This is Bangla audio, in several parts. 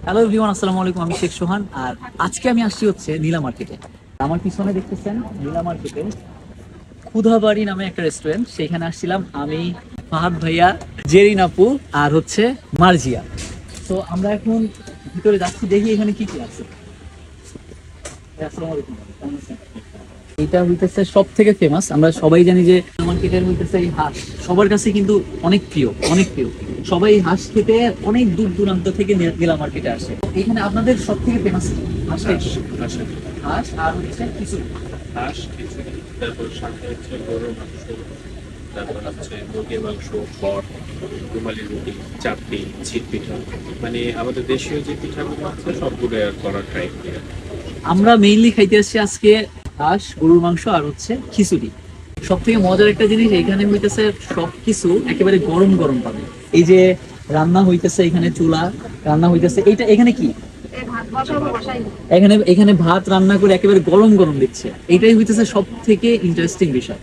হ্যালো এভরিওয়ান, আসসালামু আলাইকুম। আমি শেখ সোহান, আর আজকে আমি আসছি হচ্ছে নীলা মার্কেটে। আমার পিছনে দেখতেছেন নীলা মার্কেটে ক্ষুধাবাড়ি নামে একটা রেস্টুরেন্ট, সেখানে আসছিলাম আমি, ফাহাদ ভাইয়া, জেরিন আপু আর হচ্ছে মার্জিয়া। তো আমরা এখন ভিতরে যাচ্ছি, দেখি এখানে কি কি আছে। আসসালামু আলাইকুম, কেমন আছেন? এটা হইতেছে সব থেকে ফেমাস, আমরা সবাই জানি যে মার্কেটের হইতেছে এই হাঁস সবার কাছে কিন্তু অনেক প্রিয়, অনেক প্রিয়। সবাই এই হাঁস খেতে অনেক দূর দূরান্ত থেকে নীলা মার্কেটে আসে। এখানে আপনাদের সব থেকে ফেমাস হাঁস হাঁস খাইতে, হাঁস হাঁস আর হচ্ছে কিছু। হাঁস খিচুড়ি, তারপর সাথে হচ্ছে গরুর মাংস, তারপর হচ্ছে মুরগির মাংস, পট, রুমালি রুটি, চাপটি, ছিট পিঠা, মানে আমাদের দেশীয় যে পিঠাগুলো আছে সবগুলো আর করার ট্রাই করি। আমরা মেইনলি খাইতে আসছি আজকে হাঁস, গরুর মাংস আর হচ্ছে খিচুড়ি। সব থেকে মজার একটা জিনিস, এখানে হইতেছে সবকিছু একেবারে গরম গরম পাবে। এই যে রান্না হইতেছে, এখানে চুলা রান্না হইতেছে, এইটা এখানে কি, এখানে এখানে ভাত রান্না করে একেবারে গরম গরম দিচ্ছে। এটাই হইতেছে সব থেকে ইন্টারেস্টিং বিষয়।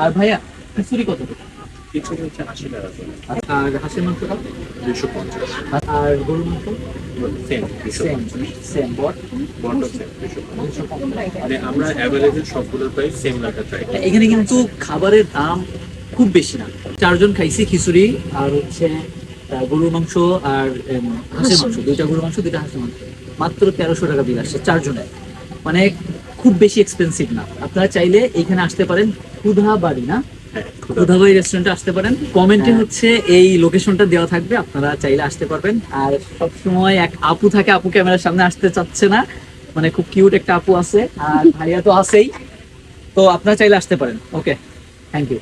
আর ভাইয়া, খিচুড়ি কত করে? খিচুড়ি হচ্ছে 80 টাকা করে। আর হাঁসের মাংসটা? 250। আর গরুর মাংস? Same same, 250। সেম বট। বটও সেম 250। মানে আমরা অ্যাভারেজে সবগুলোর প্রাইস সেম রাখার ট্রাই করি। এখানে কিন্তু খাবারের দাম খুব বেশি না। চারজন খাইছি, খিচুড়ি আর হচ্ছে গরুর মাংস আর হাঁসের মাংস, দুইটা গরুর মাংস, দুইটা হাঁসের মাংস, মাত্র 1300 টাকা বিল আসছে চারজনের। মানে খুব বেশি এক্সপেন্সিভ না। আপনারা চাইলে এখানে আসতে পারেন, ক্ষুধাবাড়ি না, হ্যাঁ, ক্ষুধাবাড়ি রেস্টুরেন্টে আসতে পারেন। কমেন্টে হচ্ছে এই লোকেশনটা দেওয়া থাকবে, আপনারা চাইলে আসতে পারবেন। আর সবসময় এক আপু থাকে, আপু ক্যামেরার সামনে আসতে চাচ্ছে না, মানে খুব কিউট একটা আপু আছে, আর ভাইয়া তো আছেই। তো আপনারা চাইলে আসতে পারেন। ওকে, থ্যাংক ইউ।